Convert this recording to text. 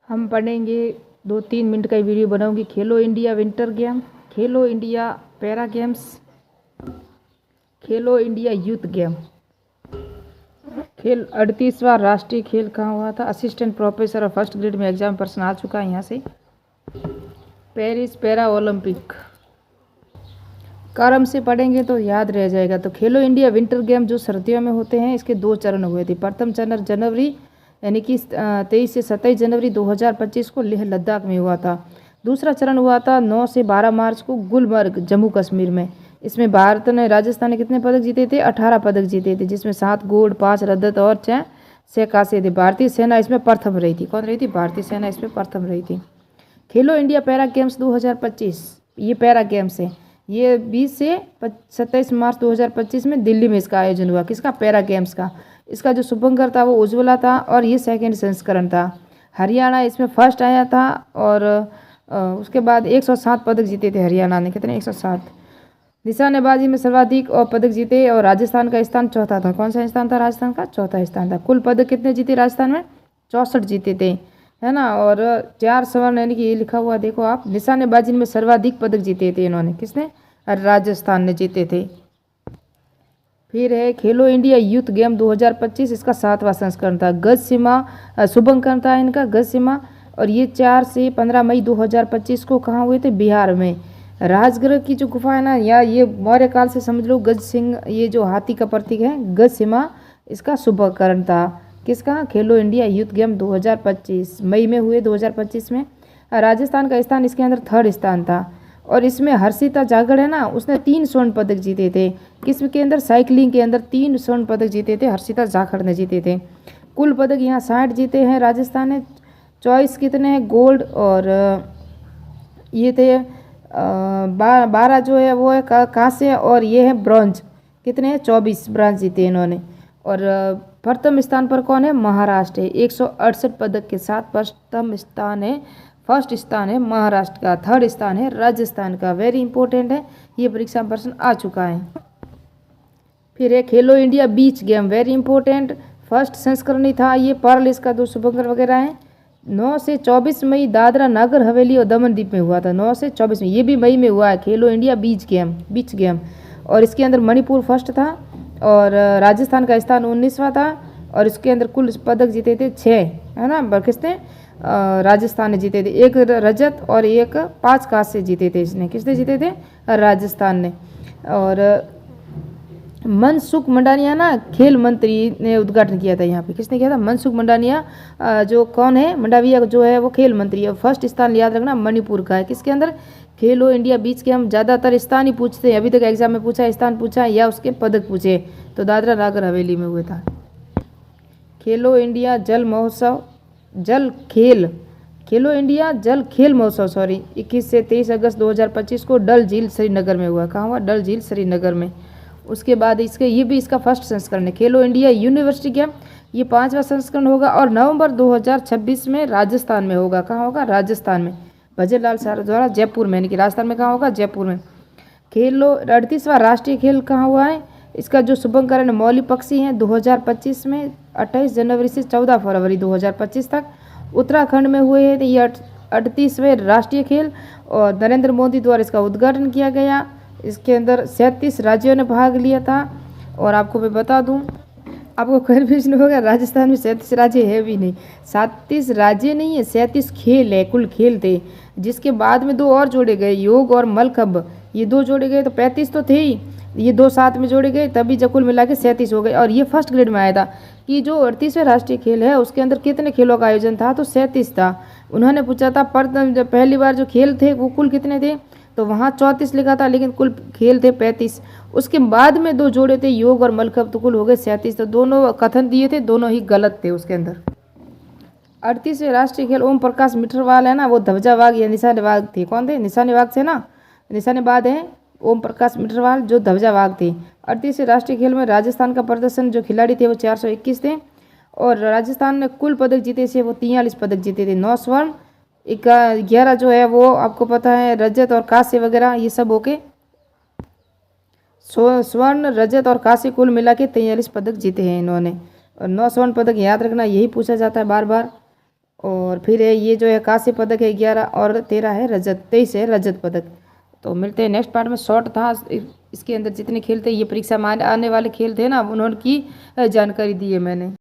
हम पढ़ेंगे 2-3 मिनट का ही वीडियो बनाऊंगी। खेलो इंडिया विंटर गेम, खेलो इंडिया पैरा गेम्स, खेलो इंडिया यूथ गेम। खेल 38वां राष्ट्रीय खेल कहाँ हुआ था? असिस्टेंट प्रोफेसर और फर्स्ट ग्रेड में एग्जाम प्रश्न आ चुका है यहाँ से। पेरिस पैरा ओलंपिक क्रम से पढ़ेंगे तो याद रह जाएगा। तो खेलो इंडिया विंटर गेम जो सर्दियों में होते हैं, इसके 2 चरण हुए थे। प्रथम चरण जनवरी यानी कि 23 से 27 जनवरी 2025 को लेह लद्दाख में हुआ था। दूसरा चरण हुआ था 9 से 12 मार्च को गुलमर्ग जम्मू कश्मीर में। इसमें भारत ने राजस्थान ने कितने पदक जीते थे? 18 पदक जीते थे, जिसमें 7 गोल्ड, 5 रजत और 6 कांसे थे। भारतीय सेना इसमें प्रथम रही थी। कौन रही थी? भारतीय सेना इसमें प्रथम रही थी। खेलो इंडिया पैरा गेम्स 2025 ये पैरा गेम्स है। ये 20 से 27 मार्च 2025 में दिल्ली में इसका आयोजन हुआ। किसका? पैरा गेम्स का। इसका जो शुभंकर था वो उज्ज्वला था और ये सेकेंड संस्करण था। हरियाणा इसमें फर्स्ट आया था और उसके बाद 107 पदक जीते थे हरियाणा ने। कितने? 107। निशानेबाजी में सर्वाधिक और पदक जीते और राजस्थान का स्थान चौथा था। कौन सा स्थान था? राजस्थान का चौथा स्थान था। कुल पदक कितने जीते राजस्थान में? 64 जीते थे, है ना। और 4 स्वर्ण यानी कि ये लिखा हुआ देखो आप, निशानेबाजी में सर्वाधिक पदक जीते थे इन्होंने। किसने? राजस्थान ने जीते थे। फिर है खेलो इंडिया यूथ गेम 2025, इसका 7वां संस्करण था। गज सीमा शुभंकन था इनका, गज सीमा। और ये 4 से 15 मई 2025 को कहाँ हुए थे? बिहार में। राजगृह की जो गुफा है ना, या ये मौर्य काल से समझ लो। गज सिंह ये जो हाथी का प्रतीक है, गज सीमा इसका शुभकरण था। किसका? खेलो इंडिया यूथ गेम 2025 मई में हुए 2025 में। राजस्थान का स्थान इसके अंदर 3rd स्थान था। और इसमें हर्षिता जागड़ है ना, उसने 3 स्वर्ण पदक जीते थे। किस के अंदर? साइकिलिंग के अंदर 3 स्वर्ण पदक जीते थे, हर्षिता जाखड़ ने जीते थे। कुल पदक यहाँ 60 जीते हैं राजस्थान ने। चॉइस कितने हैं? गोल्ड और ये थे 12 जो है वो है कांस्य और ये है ब्रॉन्ज। कितने हैं? 24 ब्रॉन्ज जीते इन्होंने। और प्रथम स्थान पर कौन है? महाराष्ट्र है 168 पदक के साथ प्रथम स्थान है। फर्स्ट स्थान है महाराष्ट्र का, 3rd स्थान है राजस्थान का। वेरी इंपॉर्टेंट है, ये परीक्षा में प्रश्न आ चुका है। फिर है खेलो India beach game, very important. First संस्करण ही था ये। पर्ल इसका 2 शुभंकर वगैरह है। 9 से 24 मई दादरा नागर हवेली और दमन द्वीप में हुआ था। 9 से 24 में, ये भी मई में हुआ है। खेलो इंडिया बीच गेम। और इसके अंदर मणिपुर फर्स्ट था और राजस्थान का स्थान 19वां था। और इसके अंदर कुल पदक जीते थे 6, है ना। किसने? राजस्थान ने जीते थे। 1 रजत और 5 कांस्य जीते थे इसने। किसने जीते थे? राजस्थान ने। और मनसुख मंडानिया ना खेल मंत्री ने उद्घाटन किया था यहाँ पे। किसने किया था? मनसुख मंडानिया। जो कौन है? मंडाविया जो है वो खेल मंत्री है। फर्स्ट स्थान याद रखना मणिपुर का है। किसके अंदर? खेलो इंडिया बीच के हम ज़्यादातर स्थान ही पूछते हैं। अभी तक एग्जाम में पूछा, स्थान पूछा या उसके पदक पूछे, तो दादरा नागर हवेली में हुआ था। खेलो इंडिया जल महोत्सव खेलो इंडिया जल खेल महोत्सव 21 से 23 अगस्त 2025 को डल झील श्रीनगर में हुआ। कहाँ हुआ? डल झील श्रीनगर में। उसके बाद ये भी इसका फर्स्ट संस्करण है। खेलो इंडिया यूनिवर्सिटी गेम, ये 5वां संस्करण होगा और नवंबर 2026 में राजस्थान में होगा। कहाँ होगा? राजस्थान में। भजन लाल साहब द्वारा जयपुर में, यानी कि राजस्थान में कहाँ होगा? जयपुर में। खेलो 38वां राष्ट्रीय खेल कहाँ हुआ है? इसका जो शुभंकरण मौली पक्षी हैं 2025 में 28 जनवरी से 14 फरवरी 2025 तक उत्तराखंड में हुए हैं। ये 38वें राष्ट्रीय खेल और नरेंद्र मोदी द्वारा इसका उद्घाटन किया गया। इसके अंदर 37 राज्यों ने भाग लिया था। और आपको मैं बता दूं, आपको कन्फ्यूजन होगा, राजस्थान में 37 राज्य है भी नहीं। 37 राज्य नहीं है, 37 खेल है, कुल खेल थे। जिसके बाद में 2 और जोड़े गए, योग और मलखंब, ये 2 जोड़े गए तो 35 तो थे ही। ये 2 साथ में जोड़े गए तभी जब कुल मिला के 37 हो गए। और ये फर्स्ट ग्रेड में आया था कि जो 38वें राष्ट्रीय खेल है उसके अंदर कितने खेलों का आयोजन था? तो 37 था। उन्होंने पूछा था जब पहली बार जो खेल थे वो कुल कितने थे? तो वहाँ 34 लिखा था, लेकिन कुल खेल थे 35। उसके बाद में 2 जोड़े थे, योग और मलखंब, तो कुल हो गए 37। तो दोनों कथन दिए थे, दोनों ही गलत थे उसके अंदर। 38वें राष्ट्रीय खेल ओम प्रकाश मिठरवाल है ना, वो ध्वजावाग या निशानेबाज थे। कौन थे? निशानेबाज थे ना, निशानेबाज हैं ओम प्रकाश मिठरवाल जो ध्वजावाग थे। 38वें राष्ट्रीय खेल में राजस्थान का प्रदर्शन जो खिलाड़ी थे वो 421 थे और राजस्थान ने कुल पदक जीते थे वो 43 पदक जीते थे। 9 स्वर्ण, 11 जो है वो आपको पता है रजत और कांस्य वगैरह, ये सब होके स्वर्ण, रजत और कांस्य कुल मिला के 43 पदक जीते हैं इन्होंने। और 9 स्वर्ण पदक याद रखना, यही पूछा जाता है बार बार। और फिर है ये जो है कांस्य पदक है 11 और 13 है रजत, 23 है रजत पदक। तो मिलते हैं नेक्स्ट पार्ट में। शॉर्ट था इसके अंदर जितने खेल थे, ये परीक्षा में आने वाले खेल थे ना, उन्होंने की जानकारी दी है मैंने।